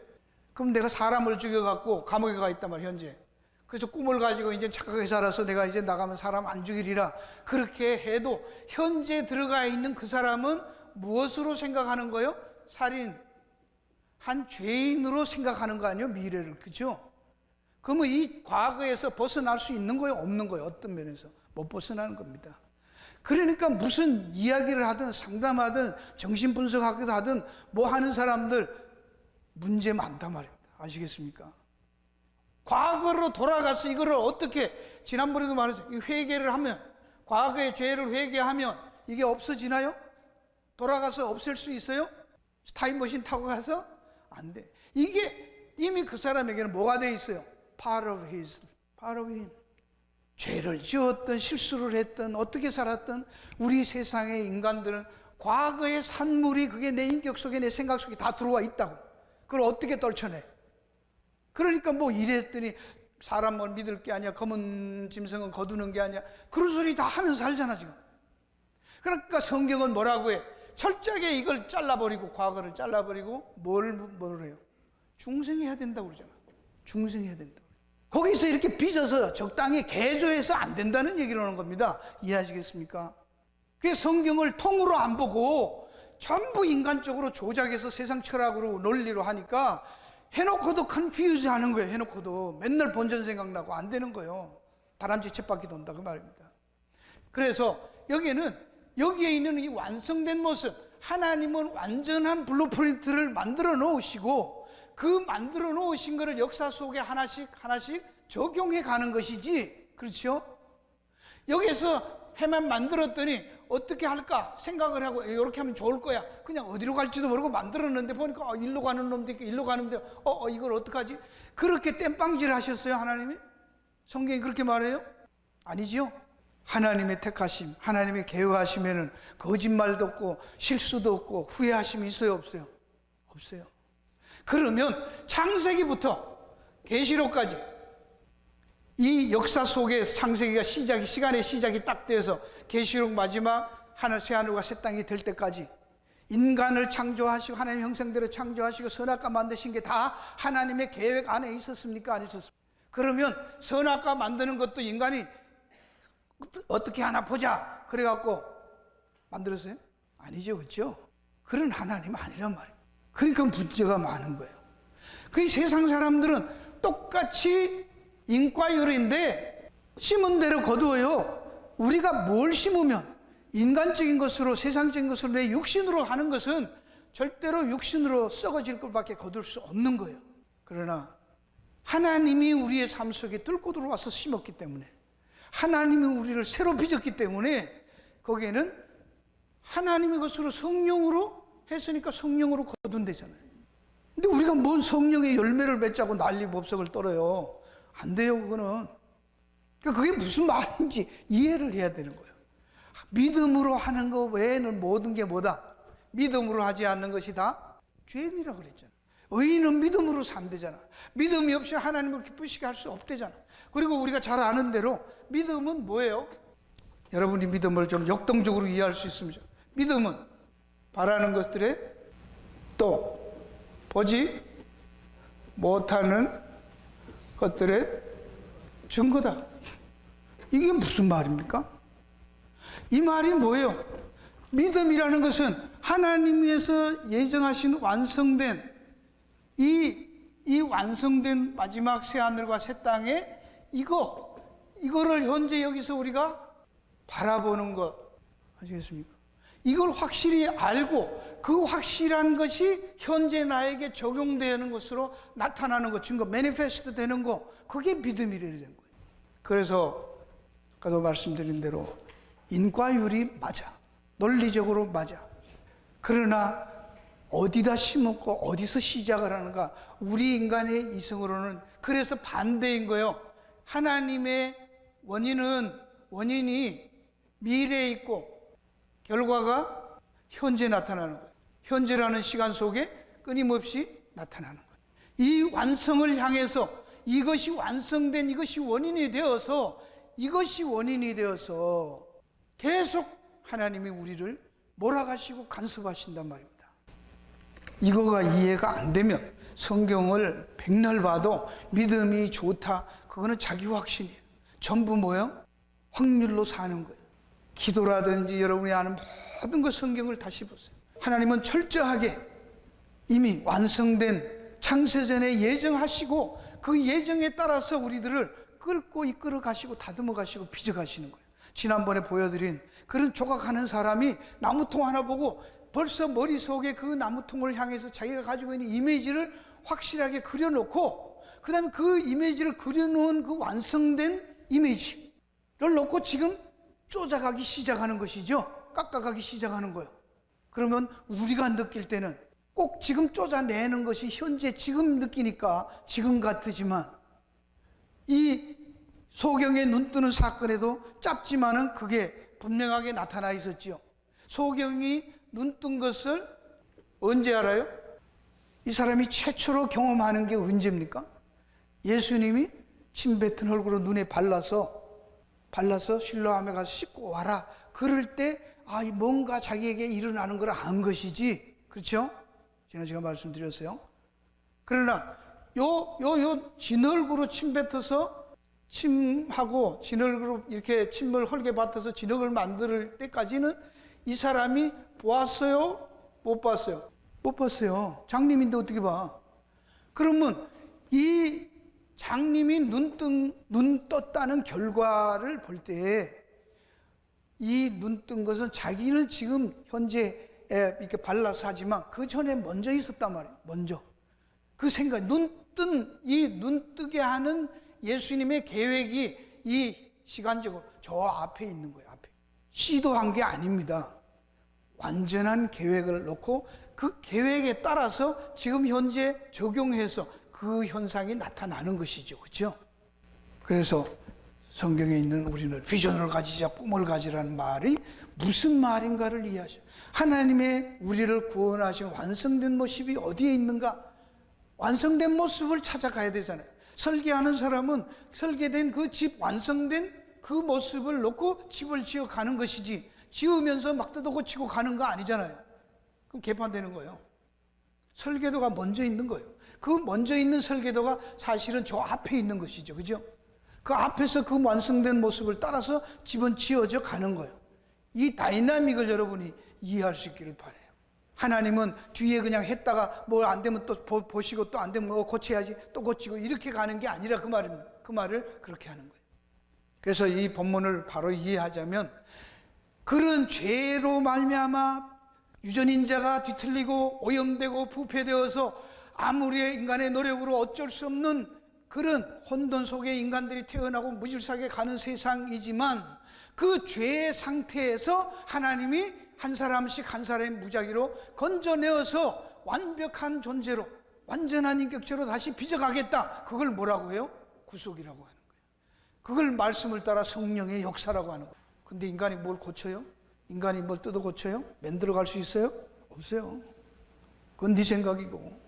그럼 내가 사람을 죽여갖고 감옥에 가 있단 말이에요, 현재. 그래서 꿈을 가지고 이제 착하게 살아서 내가 이제 나가면 사람 안 죽이리라. 그렇게 해도 현재 들어가 있는 그 사람은 무엇으로 생각하는 거예요? 살인, 한 죄인으로 생각하는 거 아니에요? 미래를. 그죠? 그러면 이 과거에서 벗어날 수 있는 거예요? 없는 거예요? 어떤 면에서? 못 벗어나는 겁니다. 그러니까 무슨 이야기를 하든 상담하든 정신분석하기도 하든 뭐 하는 사람들 문제 많단 말입니다. 아시겠습니까? 과거로 돌아가서 이거를 어떻게, 지난번에도 말했어요. 회개를 하면, 과거의 죄를 회개하면 이게 없어지나요? 돌아가서 없앨 수 있어요? 타임머신 타고 가서? 안 돼. 이게 이미 그 사람에게는 뭐가 돼 있어요? Part of him. 죄를 지었든 실수를 했든 어떻게 살았든 우리 세상의 인간들은 과거의 산물이 그게 내 인격 속에 내 생각 속에 다 들어와 있다고. 그걸 어떻게 떨쳐내? 그러니까 뭐 이랬더니 사람을 믿을 게 아니야, 검은 짐승은 거두는 게 아니야, 그런 소리 다 하면서 살잖아 지금. 그러니까 성경은 뭐라고 해? 철저하게 이걸 잘라버리고, 과거를 잘라버리고 뭘 해요? 중생해야 된다고 그러잖아. 중생해야 된다. 거기서 이렇게 빚어서 적당히 개조해서 안 된다는 얘기를 하는 겁니다. 이해하시겠습니까? 그게 성경을 통으로 안 보고 전부 인간적으로 조작해서 세상 철학으로 논리로 하니까 해놓고도 컨퓨즈 하는 거예요. 해놓고도 맨날 본전 생각나고 안 되는 거예요. 다람쥐 쳇바퀴 돈다 그 말입니다. 그래서 여기에 있는 이 완성된 모습, 하나님은 완전한 블루프린트를 만들어 놓으시고 그 만들어 놓으신 것을 역사 속에 하나씩 적용해 가는 것이지, 그렇죠? 여기서 해만 만들었더니 어떻게 할까 생각을 하고 이렇게 하면 좋을 거야. 그냥 어디로 갈지도 모르고 만들었는데 보니까 일로 가는 놈도 있고 일로 가는 놈도 있고 이걸 어떡하지? 그렇게 땜빵질 하셨어요, 하나님이? 성경이 그렇게 말해요? 아니지요? 하나님의 택하심, 하나님의 계획하시면은 거짓말도 없고 실수도 없고 후회하심이 있어요, 없어요? 없어요. 그러면 창세기부터 계시록까지 이 역사 속에 창세기가 시간의 시작이 딱 돼서 계시록 마지막 새 하늘과 새 땅이 될 때까지 인간을 창조하시고 하나님 형상대로 창조하시고 선악과 만드신 게 다 하나님의 계획 안에 있었습니까? 안 있었습니까? 그러면 선악과 만드는 것도 인간이 어떻게 하나 보자 그래갖고 만들었어요? 아니죠, 그렇죠? 그런 하나님 아니란 말이에요. 그러니까 문제가 많은 거예요. 그 세상 사람들은 똑같이 인과율인데 심은 대로 거두어요. 우리가 뭘 심으면 인간적인 것으로, 세상적인 것으로, 내 육신으로 하는 것은 절대로 육신으로 썩어질 것밖에 거둘 수 없는 거예요. 그러나 하나님이 우리의 삶 속에 뚫고 들어와서 심었기 때문에, 하나님이 우리를 새로 빚었기 때문에 거기에는 하나님의 것으로 성령으로 했으니까 성령으로 거둔대잖아요. 근데 우리가 뭔 성령의 열매를 맺자고 난리 법석을 떨어요. 안 돼요, 그거는. 그러니까 그게 무슨 말인지 이해를 해야 되는 거예요. 믿음으로 하는 거 외에는 모든 게 뭐다? 믿음으로 하지 않는 것이 다 죄인이라고 그랬잖아. 의인은 믿음으로 산대잖아. 믿음이 없이 하나님을 기쁘시게 할 수 없대잖아. 그리고 우리가 잘 아는 대로 믿음은 뭐예요? 여러분이 믿음을 좀 역동적으로 이해할 수 있습니다. 믿음은 바라는 것들에 또 보지 못하는 것들의 증거다. 이게 무슨 말입니까? 이 말이 뭐예요? 믿음이라는 것은 하나님께서 예정하신 완성된 이 완성된 마지막 새하늘과 새 땅에 이거를 현재 여기서 우리가 바라보는 것, 아시겠습니까? 이걸 확실히 알고 그 확실한 것이 현재 나에게 적용되는 것으로 나타나는 것, 증거, 매니페스트 되는 거, 그게 믿음이 되는 거예요. 그래서 아까도 말씀드린 대로 인과율이 맞아. 논리적으로 맞아. 그러나 어디다 심었고 어디서 시작을 하는가? 우리 인간의 이성으로는 그래서 반대인 거예요. 하나님의 원인이 미래에 있고 결과가 현재 나타나는 거예요. 현재라는 시간 속에 끊임없이 나타나는 거예요. 이 완성을 향해서 이것이 완성된 이것이 원인이 되어서 계속 하나님이 우리를 몰아가시고 간섭하신단 말입니다. 이거가 이해가 안 되면 성경을 백날 봐도 믿음이 좋다, 그거는 자기 확신이에요. 전부 뭐예요? 확률로 사는 거예요. 기도라든지 여러분이 아는 모든 것 성경을 다시 보세요. 하나님은 철저하게 이미 완성된 창세전에 예정하시고 그 예정에 따라서 우리들을 끌고 이끌어 가시고 다듬어 가시고 빚어 가시는 거예요. 지난번에 보여드린 그런 조각하는 사람이 나무통 하나 보고 벌써 머릿속에 그 나무통을 향해서 자기가 가지고 있는 이미지를 확실하게 그려놓고 그 다음에 그 이미지를 그려놓은 그 완성된 이미지를 놓고 지금 쪼작하기 시작하는 것이죠. 깎아가기 시작하는 거예요. 그러면 우리가 느낄 때는 꼭 지금 쪼자내는 것이 현재 지금 느끼니까 지금 같으지만 이 소경의 눈뜨는 사건에도 짧지만은 그게 분명하게 나타나 있었지요. 소경이 눈뜬 것을 언제 알아요? 이 사람이 최초로 경험하는 게 언제입니까? 예수님이 침 뱉은 얼굴로 눈에 발라서 실로암에 가서 씻고 와라. 그럴 때 뭔가 자기에게 일어나는 걸 안 것이지. 그렇죠? 지난 시간 말씀드렸어요. 그러나 진 얼굴로 침 뱉어서 침하고 진흙으로 이렇게 침을 헐게 밭아서 진흙을 만들 때까지는 이 사람이 보았어요? 못 봤어요? 못 봤어요. 장님인데 어떻게 봐? 그러면 이 장님이 눈 떴다는 결과를 볼 때 이 눈 뜬 것은 자기는 지금 현재 이렇게 발라서 하지만 그 전에 먼저 있었단 말이에요. 먼저. 그 생각, 눈 뜨게 하는 예수님의 계획이 이 시간적으로 저 앞에 있는 거예요. 앞에. 시도한 게 아닙니다. 완전한 계획을 놓고 그 계획에 따라서 지금 현재 적용해서 그 현상이 나타나는 것이죠. 그렇죠? 그래서 성경에 있는 우리는 비전을 가지자, 꿈을 가지라는 말이 무슨 말인가를 이해하셔. 하나님의 우리를 구원하신 완성된 모습이 어디에 있는가? 완성된 모습을 찾아가야 되잖아요. 설계하는 사람은 설계된 그 집, 완성된 그 모습을 놓고 집을 지어 가는 것이지 지으면서 막 뜯어 고치고 가는 거 아니잖아요. 그럼 개판되는 거예요. 설계도가 먼저 있는 거예요. 그 먼저 있는 설계도가 사실은 저 앞에 있는 것이죠. 그죠? 그 앞에서 그 완성된 모습을 따라서 집은 지어져 가는 거예요. 이 다이나믹을 여러분이 이해할 수 있기를 바라요. 하나님은 뒤에 그냥 했다가 뭐 안 되면 또 보시고 또 안 되면 뭐 고쳐야지 또 고치고 이렇게 가는 게 아니라 그 말입니다. 그 말을 그렇게 하는 거예요. 그래서 이 본문을 바로 이해하자면 그런 죄로 말미암아 유전인자가 뒤틀리고 오염되고 부패되어서 아무리 인간의 노력으로 어쩔 수 없는 그런 혼돈 속에 인간들이 태어나고 무질서하게 가는 세상이지만 그 죄의 상태에서 하나님이 한 사람씩 한 사람의 무작위로 건져내어서 완벽한 존재로 완전한 인격체로 다시 빚어가겠다. 그걸 뭐라고 해요? 구속이라고 하는 거예요. 그걸 말씀을 따라 성령의 역사라고 하는 거예요. 근데 인간이 뭘 고쳐요? 인간이 뭘 뜯어 고쳐요? 만들어갈 수 있어요? 없어요. 그건 네 생각이고.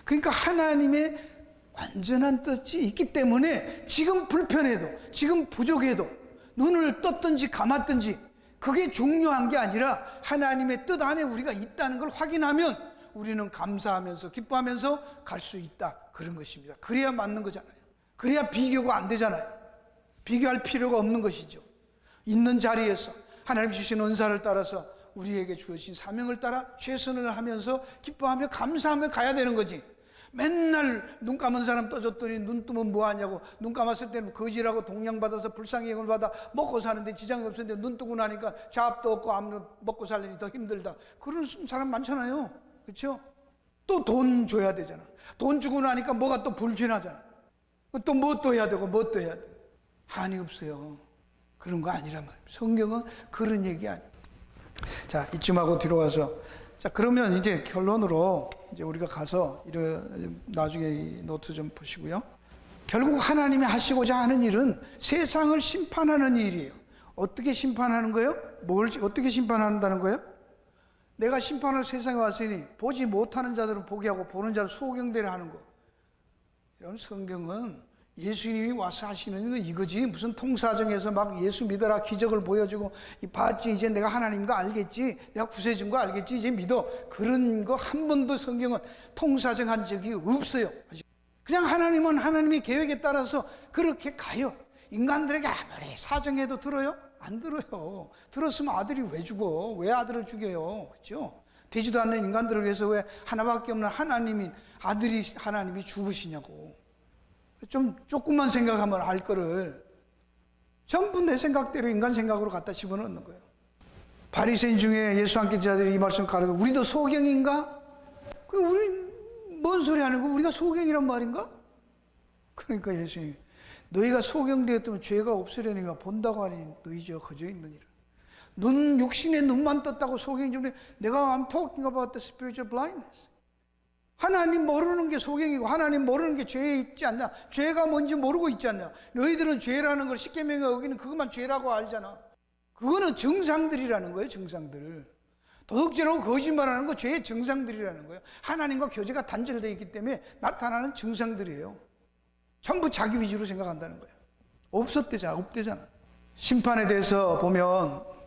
그러니까 하나님의 완전한 뜻이 있기 때문에 지금 불편해도 지금 부족해도 눈을 떴든지 감았든지 그게 중요한 게 아니라 하나님의 뜻 안에 우리가 있다는 걸 확인하면 우리는 감사하면서 기뻐하면서 갈 수 있다. 그런 것입니다. 그래야 맞는 거잖아요. 그래야 비교가 안 되잖아요. 비교할 필요가 없는 것이죠. 있는 자리에서 하나님 주신 은사를 따라서 우리에게 주어진 사명을 따라 최선을 하면서 기뻐하며 감사하며 가야 되는 거지. 맨날 눈 감은 사람 떠줬더니 눈 뜨면 뭐하냐고, 눈 감았을 때는 거지라고 동양받아서 불쌍히 영을 받아 먹고 사는데 지장이 없었는데 눈 뜨고 나니까 잡도 없고 아무 먹고 살려니 더 힘들다. 그런 사람 많잖아요. 그렇죠? 또 돈 줘야 되잖아. 돈 주고 나니까 뭐가 또 불편하잖아. 또 뭐 또 해야 되고 뭐 또 해야 돼. 한이 없어요. 그런 거 아니란 말이에요. 성경은 그런 얘기 아니에요. 자, 이쯤 하고 뒤로 가서, 자, 그러면 이제 결론으로 이제 우리가 가서 나중에 이 노트 좀 보시고요. 결국 하나님이 하시고자 하는 일은 세상을 심판하는 일이에요. 어떻게 심판하는 거예요? 어떻게 심판한다는 거예요? 내가 심판을 세상에 왔으니 보지 못하는 자들은 보게 하고 보는 자를 소경되려 하는 거. 이런 성경은 예수님이 와서 하시는 거 이거지. 무슨 통사정에서 막 예수 믿어라 기적을 보여주고 봤지, 이제 내가 하나님인 거 알겠지, 내가 구세주인 거 알겠지, 이제 믿어. 그런 거 한 번도 성경은 통사정한 적이 없어요. 그냥 하나님은 하나님의 계획에 따라서 그렇게 가요. 인간들에게 아무리 사정해도 들어요? 안 들어요. 들었으면 아들이 왜 죽어? 왜 아들을 죽여요? 그렇죠? 되지도 않는 인간들을 위해서 왜 하나밖에 없는 하나님이 죽으시냐고. 좀 조금만 생각하면 알 거를 전부 내 생각대로 인간 생각으로 갖다 집어넣는 거예요. 바리새인 중에 예수 함께 자들이 이 말씀 가르쳐, 우리도 소경인가? 우리 뭔 소리 하는 거? 우리가 소경이란 말인가? 그러니까 예수님이, 너희가 소경되었다면 죄가 없으려니와 본다고 하니 너희 죄가 거저 있느니라. 육신의 눈만 떴다고 소경이 좀, 내가 I'm talking about the spiritual blindness. 하나님 모르는 게 소경이고 하나님 모르는 게 죄에 있지 않냐? 죄가 뭔지 모르고 있지 않냐? 너희들은 죄라는 걸 십계명에 어기는 그것만 죄라고 알잖아. 그거는 증상들이라는 거예요. 증상들. 도둑질하고 거짓말하는 거 죄의 증상들이라는 거예요. 하나님과 교제가 단절되어 있기 때문에 나타나는 증상들이에요. 전부 자기 위주로 생각한다는 거예요. 없대잖아. 심판에 대해서 보면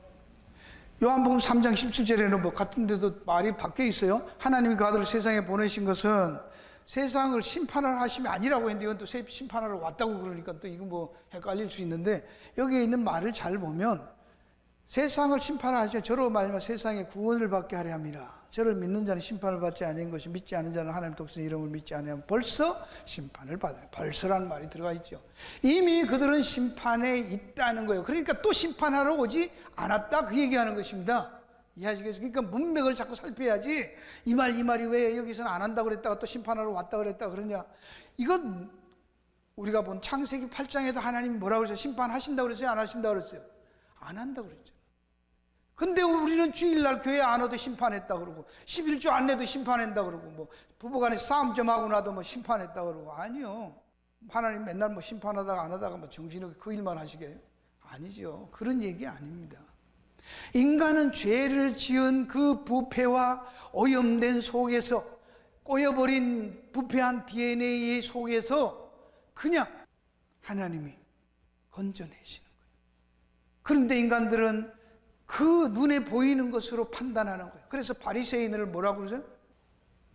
요한복음 3장 17절에는 뭐 같은 데도 말이 바뀌어 있어요. 하나님이 그 아들을 세상에 보내신 것은 세상을 심판을 하심이 아니라고 했는데 이건 또 심판하러 왔다고 그러니까 또 이거 뭐 헷갈릴 수 있는데, 여기에 있는 말을 잘 보면 세상을 심판하시며 저로 말미암아 세상에 구원을 받게 하려 함이라. 저를 믿는 자는 심판을 받지 아니한 것이, 믿지 않은 자는 하나님 독생 이름을 믿지 아니하면 벌써 심판을 받아요. 벌써라는 말이 들어가 있죠. 이미 그들은 심판에 있다는 거예요. 그러니까 또 심판하러 오지 않았다, 그 얘기하는 것입니다. 이해하시겠어요? 그러니까 문맥을 자꾸 살펴야지 이 말이 왜 여기서는 안 한다고 그랬다가 또 심판하러 왔다 그랬다 그러냐. 이건 우리가 본 창세기 8장에도 하나님이 뭐라고 그랬어요? 심판하신다고 그랬어요? 안 하신다고 그랬어요? 안 한다고 그랬죠. 근데 우리는 주일날 교회 안 와도 심판했다 그러고 11주 안 내도 심판한다 그러고 뭐 부부간에 싸움 좀 하고 나도 뭐 심판했다 그러고, 아니요. 하나님 맨날 뭐 심판하다가 안 하다가 뭐 정신없게 그 일만 하시게? 아니죠. 그런 얘기 아닙니다. 인간은 죄를 지은 그 부패와 오염된 속에서, 꼬여버린 부패한 DNA 속에서 그냥 하나님이 건져내시는 거예요. 그런데 인간들은 그 눈에 보이는 것으로 판단하는 거예요. 그래서 바리새인을 뭐라고 그러죠?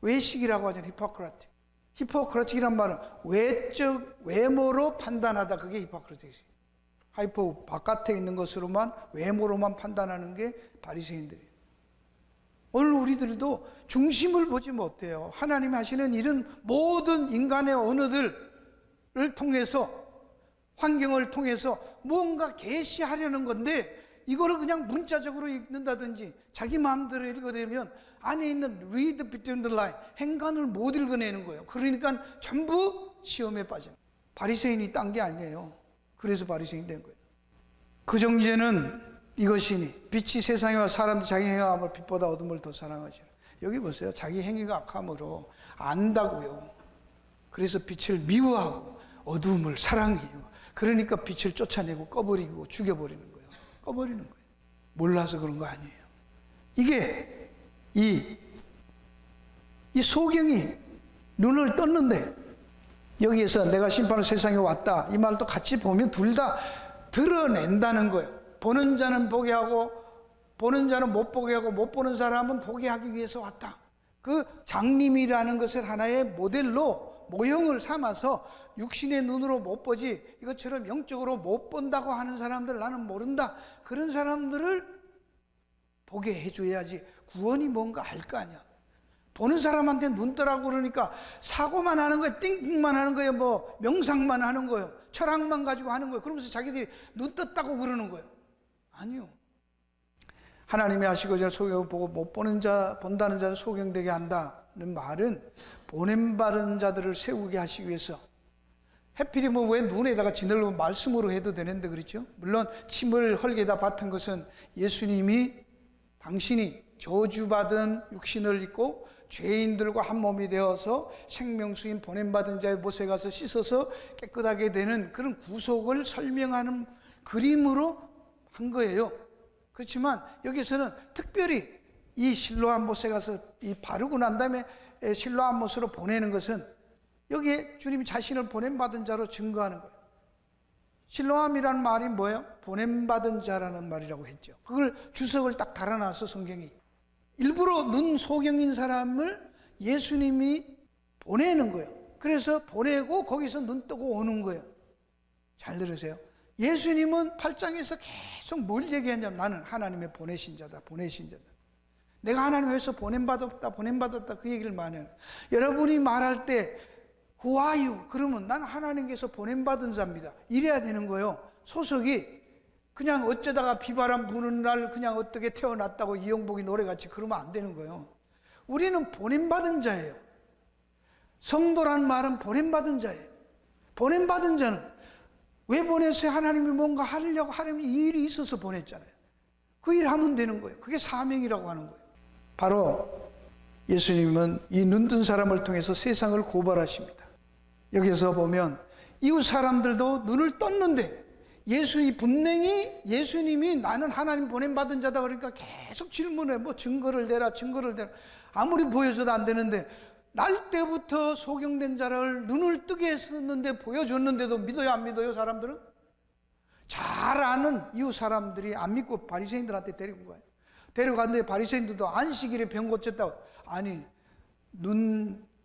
외식이라고 하잖아요. 히포크라틱이란 말은 외모로 판단하다. 그게 히포크라틱이에요. 바깥에 있는 것으로만, 외모로만 판단하는 게 바리새인들이에요. 오늘 우리들도 중심을 보지 못해요. 하나님이 하시는 일은 모든 인간의 언어들을 통해서, 환경을 통해서 뭔가 계시하려는 건데, 이거를 그냥 문자적으로 읽는다든지 자기 마음대로 읽어내면 안에 있는 read between the line, 행간을 못 읽어내는 거예요. 그러니까 전부 시험에 빠져요. 바리새인이 딴 게 아니에요. 그래서 바리새인이 된 거예요. 그 정죄는 이것이니 빛이 세상에 와 사람도 자기 행함을 빛보다 어둠을 더 사랑하시라. 여기 보세요. 자기 행위가 악함으로 안다고요. 그래서 빛을 미워하고 어둠을 사랑해요. 그러니까 빛을 쫓아내고 꺼버리고 죽여버리는 거예요. 꺼버리는 거예요. 몰라서 그런 거 아니에요. 이게 이 소경이 눈을 떴는데, 여기에서 내가 심판을 세상에 왔다 이 말도 같이 보면 둘 다 드러낸다는 거예요. 보는 자는 보게 하고 보는 자는 못 보게 하고 못 보는 사람은 보게 하기 위해서 왔다. 그 장림이라는 것을 하나의 모델로 모형을 삼아서 육신의 눈으로 못 보지 이것처럼 영적으로 못 본다고 하는 사람들, 나는 모른다, 그런 사람들을 보게 해줘야지 구원이 뭔가 알 거 아니야. 보는 사람한테 눈 뜨라고 그러니까 사고만 하는 거예요. 띵띵만 하는 거예요. 뭐 명상만 하는 거예요. 철학만 가지고 하는 거예요. 그러면서 자기들이 눈 떴다고 그러는 거예요. 아니요. 하나님이 하시고자 소경을 보고 못 보는 자, 본다는 자를 소경되게 한다는 말은 보냄받은 자들을 세우게 하시기 위해서, 해필이면 왜 눈에다가 지늘로 말씀으로 해도 되는데 그렇죠? 물론 침을 헐게다 받은 것은 예수님이, 당신이 저주받은 육신을 입고 죄인들과 한 몸이 되어서 생명수인 보냄받은 자의 못에 가서 씻어서 깨끗하게 되는 그런 구속을 설명하는 그림으로 한 거예요. 그렇지만 여기서는 특별히 이 실로암 못에 가서 이 바르고 난 다음에 실로암 못으로 보내는 것은 여기에 주님이 자신을 보냄받은 자로 증거하는 거예요. 실로암이라는 말이 뭐예요? 보냄받은 자라는 말이라고 했죠. 그걸 주석을 딱 달아놔서 성경이 일부러 눈 소경인 사람을 예수님이 보내는 거예요. 그래서 보내고 거기서 눈 뜨고 오는 거예요. 잘 들으세요. 예수님은 8장에서 계속 뭘 얘기하냐면 나는 하나님의 보내신 자다, 보내신 자다. 내가 하나님에서 보냄받았다, 보냄받았다 그 얘기를 많이 해요. 여러분이 말할 때 Who are you? 그러면 난 하나님께서 보냄받은 자입니다. 이래야 되는 거예요. 소속이 그냥 어쩌다가 비바람 부는 날 그냥 어떻게 태어났다고 이영복이 노래같이 그러면 안 되는 거예요. 우리는 보냄받은 자예요. 성도란 말은 보냄받은 자예요. 보냄받은 자는 왜 보냈어요? 하나님이 뭔가 하려고 하나님이 이 일이 있어서 보냈잖아요. 그 일 하면 되는 거예요. 그게 사명이라고 하는 거예요. 바로 예수님은 이 눈뜬 사람을 통해서 세상을 고발하십니다. 여기서 보면 이웃 사람들도 눈을 떴는데 분명히 예수님이 나는 하나님 보냄받은 자다 그러니까 계속 질문해. 뭐 증거를 대라, 증거를 대라. 아무리 보여줘도 안 되는데 날 때부터 소경된 자를 눈을 뜨게 했었는데 보여줬는데도 믿어요, 안 믿어요, 사람들은? 잘 아는 이웃 사람들이 안 믿고 바리새인들한테 데리고 가요. 데려갔는데 바리새인들도 안식일에 병 고쳤다고. 아니,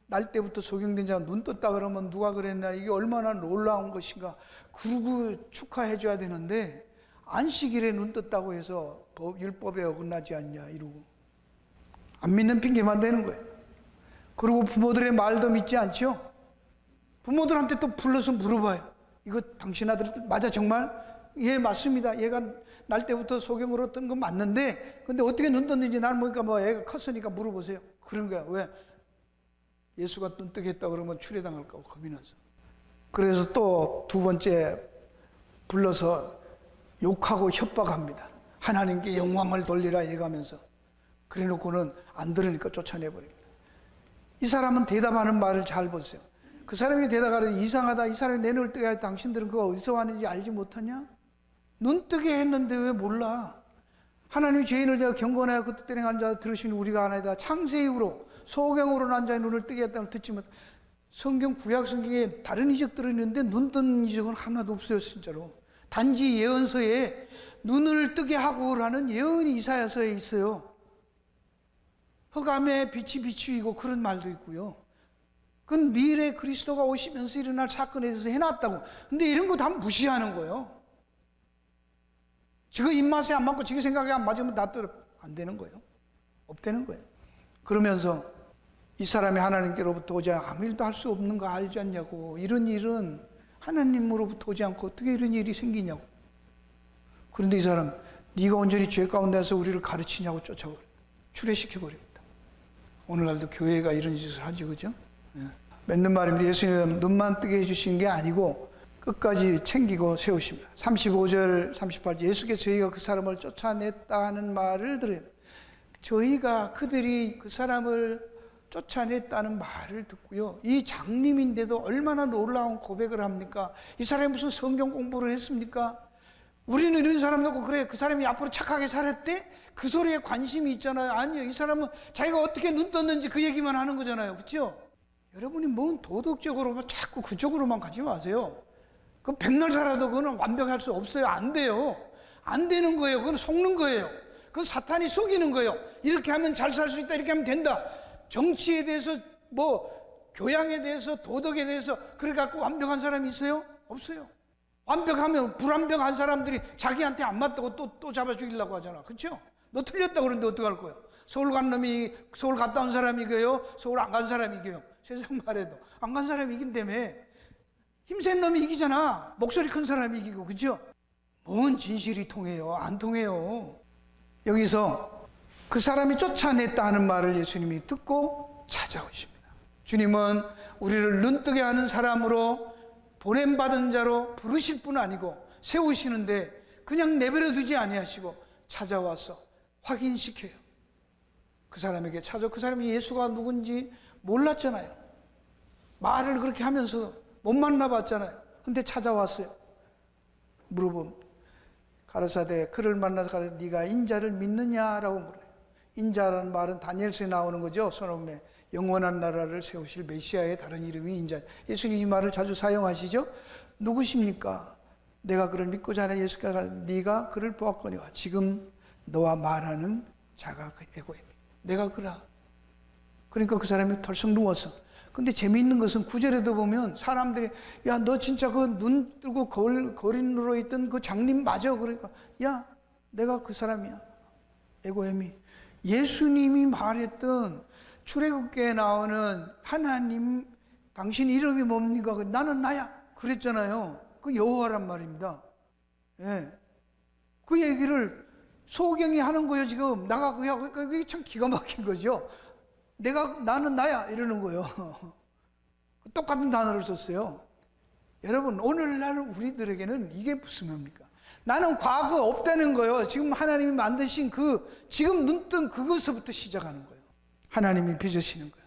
날 때부터 소경된 자가 눈 떴다 그러면 누가 그랬나, 이게 얼마나 놀라운 것인가, 그러고 축하해 줘야 되는데 안식일에 눈 떴다고 해서 율법에 어긋나지 않냐 이러고 안 믿는 핑계만 대는 거예요. 그리고 부모들의 말도 믿지 않죠. 부모들한테 또 불러서 물어봐요. 이거 당신 아들 맞아 정말? 예, 맞습니다. 얘가 날 때부터 소경으로 뜬 건 맞는데 근데 어떻게 눈 떴는지 나는 모르니까 뭐 애가 컸으니까 물어보세요. 그런 거야. 왜? 예수가 눈 뜨게 했다 그러면 추례당할까 봐 겁이 나서. 그래서 또 두 번째 불러서 욕하고 협박합니다. 하나님께 영광을 돌리라 얘기하면서. 그래 놓고는 안 들으니까 쫓아내버립니다. 이 사람은 대답하는 말을 잘 보세요. 그 사람이 대답하는 이상하다. 이 사람이 내 눈을 뜨게 할 당신들은 그거 어디서 왔는지 알지 못하냐? 눈 뜨게 했는데 왜 몰라? 하나님이 죄인을 내가 경건하여 그 뜻대로 한 자 들으시니 우리가 아나이다. 창세 이후로 소경으로 난 자의 눈을 뜨게 했다는 듣지 못. 성경 구약 성경에 다른 이적들은 있는데 눈 뜬 이적은 하나도 없어요, 진짜로. 단지 예언서에 눈을 뜨게 하고라는 예언이 이사야서에 있어요. 흑암에 빛이 비추이고 그런 말도 있고요. 그건 미래 그리스도가 오시면서 일어날 사건에 대해서 해놨다고. 근데 이런 거 다 무시하는 거예요. 지가 입맛에 안 맞고 지가 생각에 안 맞으면 안 되는 거예요. 없다는 거예요. 그러면서 이 사람이 하나님께로부터 오지 않아 아무 일도 할 수 없는 거 알지 않냐고. 이런 일은 하나님으로부터 오지 않고 어떻게 이런 일이 생기냐고. 그런데 이 사람 네가 온전히 죄 가운데서 우리를 가르치냐고 쫓아버립니다. 추례시켜버립니다. 오늘날도 교회가 이런 짓을 하지, 그죠? 맞는 말입니다. 예수님은 눈만 뜨게 해주신 게 아니고 끝까지 챙기고 세우십니다. 35절 38절 예수께서 저희가 그 사람을 쫓아냈다 하는 말을 들어요. 저희가 그들이 그 사람을 쫓아냈다는 말을 듣고요. 이 장님인데도 얼마나 놀라운 고백을 합니까? 이 사람이 무슨 성경 공부를 했습니까? 우리는 이런 사람 놓고 그래 그 사람이 앞으로 착하게 살았대? 그 소리에 관심이 있잖아요. 아니요. 이 사람은 자기가 어떻게 눈 떴는지 그 얘기만 하는 거잖아요. 그렇죠? 여러분이 뭔 도덕적으로만 자꾸 그쪽으로만 가지 마세요. 그 백날 살아도 그거는 완벽할 수 없어요. 안 돼요. 안 되는 거예요. 그건 속는 거예요. 그건 사탄이 속이는 거예요. 이렇게 하면 잘 살 수 있다. 이렇게 하면 된다. 정치에 대해서 뭐 교양에 대해서 도덕에 대해서 그래 갖고 완벽한 사람이 있어요? 없어요. 완벽하면 불완벽한 사람들이 자기한테 안 맞다고 또 잡아 죽이려고 하잖아. 그렇죠? 너 틀렸다 그러는데 어떡할 거야? 서울 간 놈이, 서울 갔다 온 사람이 이겨요? 서울 안 간 사람이 이겨요? 세상 말해도 안 간 사람이 이긴다며. 힘센 놈이 이기잖아. 목소리 큰 사람이 이기고, 그죠? 뭔 진실이 통해요? 안 통해요. 여기서 그 사람이 쫓아냈다 하는 말을 예수님이 듣고 찾아오십니다. 주님은 우리를 눈뜨게 하는 사람으로, 보냄받은 자로 부르실 뿐 아니고 세우시는데 그냥 내버려 두지 아니하시고 찾아와서 확인시켜요. 그 사람에게 그 사람이 예수가 누군지 몰랐잖아요. 말을 그렇게 하면서 못 만나봤잖아요. 근데 찾아왔어요. 물어보면 가라사대 그를 만나서 가라사대 네가 인자를 믿느냐라고 물어요. 인자라는 말은 다니엘서에 나오는 거죠. 선언에 영원한 나라를 세우실 메시아의 다른 이름이 인자. 예수님이 이 말을 자주 사용하시죠. 누구십니까? 내가 그를 믿고자 하는 예수가 네가 그를 보았거니와 지금 너와 말하는 자가 그 에고입니다. 내가 그라. 그러니까 그 사람이 털썩 누웠어. 근데 재미있는 것은 9절에도 보면 사람들이 야, 너 진짜 그 눈 뜨고 거린으로 있던 그 장님 맞아. 그러니까 야, 내가 그 사람이야. 에고엠이. 예수님이 말했던 출애굽기에 나오는 하나님 당신 이름이 뭡니까? 나는 나야. 그랬잖아요. 그 여호와란 말입니다. 예. 그 얘기를 소경이 하는 거예요, 지금. 그게 참 기가 막힌 거죠. 나는 나야. 이러는 거예요. 똑같은 단어를 썼어요. 여러분, 오늘날 우리들에게는 이게 무슨 말입니까? 나는 과거 없다는 거예요. 지금 하나님이 만드신 지금 눈뜬 그것부터 시작하는 거예요. 하나님이 빚으시는 거예요.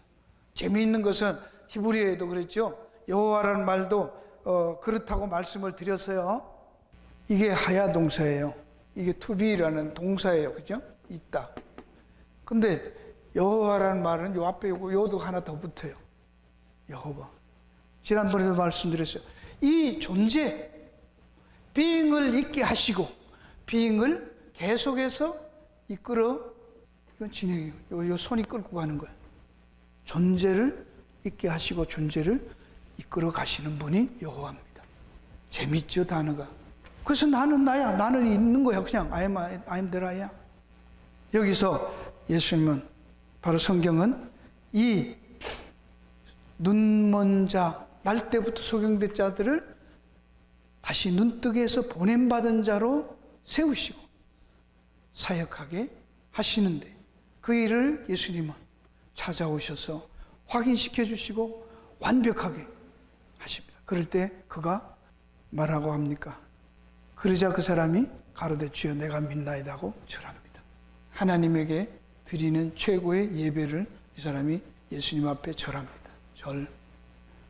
재미있는 것은 히브리어에도 그랬죠. 여호와라는 말도 그렇다고 말씀을 드렸어요. 이게 하야 동사예요. 이게 to be라는 동사예요. 그죠? 있다. 근데 여호와라는 말은 요 앞에 요도 하나 더 붙어요. 여호와. 지난번에도 말씀드렸어요. 이 존재, being을 있게 하시고 being을 계속해서 이끌어, 이건 진행이에요. 요 손이 끌고 가는 거예요. 존재를 있게 하시고 존재를 이끌어 가시는 분이 여호와입니다. 재밌죠, 단어가. 그래서 나는 나야. 나는 있는 거야. 그냥 I'm there I am. 여기서 예수님은, 바로 성경은 이 눈먼 자, 날 때부터 소경된 자들을 다시 눈뜨게 해서 보냄받은 자로 세우시고 사역하게 하시는데, 그 일을 예수님은 찾아오셔서 확인시켜 주시고 완벽하게 하십니다. 그럴 때 그가 말하고 합니까? 그러자 그 사람이 가로되 주여 내가 믿나이다 하고 절합니다. 하나님에게 드리는 최고의 예배를 이 사람이 예수님 앞에 절합니다.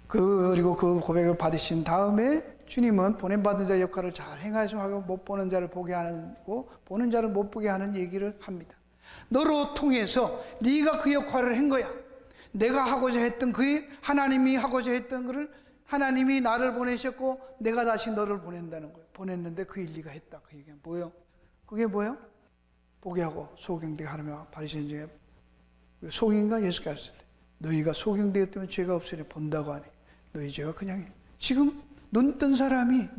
그리고 그 고백을 받으신 다음에 주님은 보냄받은 자 역할을 잘 행하시고 못 보는 자를 보게 하고 보는 자를 못 보게 하는 얘기를 합니다. 너로 통해서 네가 그 역할을 한 거야. 내가 하고자 했던 하나님이 하고자 했던 것을 하나님이 나를 보내셨고 내가 다시 너를 보낸다는 거예요. 보냈는데 그 일리가 했다. 그 얘기가 뭐예요? 그게 뭐예요? 보게 하고 소경되게 하려면 바리새인 중에 소경인가 예수께 하셨을 때 너희가 소경되었다면 죄가 없으니 본다고 하니 너희 죄가 그냥 지금 눈 뜬 사람이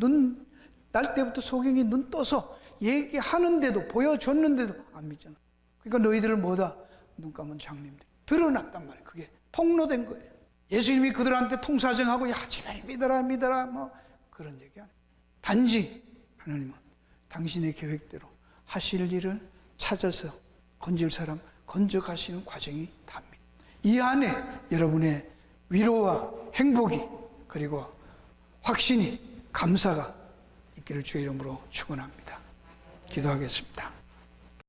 날 때부터 소경이 눈 떠서 얘기하는데도 보여줬는데도 안 믿잖아. 그러니까 너희들은 뭐다? 눈 감은 장님들 드러났단 말이에요. 그게 폭로된 거예요. 예수님이 그들한테 통사정하고 야 제발 믿어라 뭐 그런 얘기 아니에요. 단지 하나님은 당신의 계획대로 하실 일을 찾아서 건질 사람 건져 가시는 과정이 답니다. 이 안에 여러분의 위로와 행복이 그리고 확신이 감사가 있기를 주의 이름으로 축원합니다. 기도하겠습니다.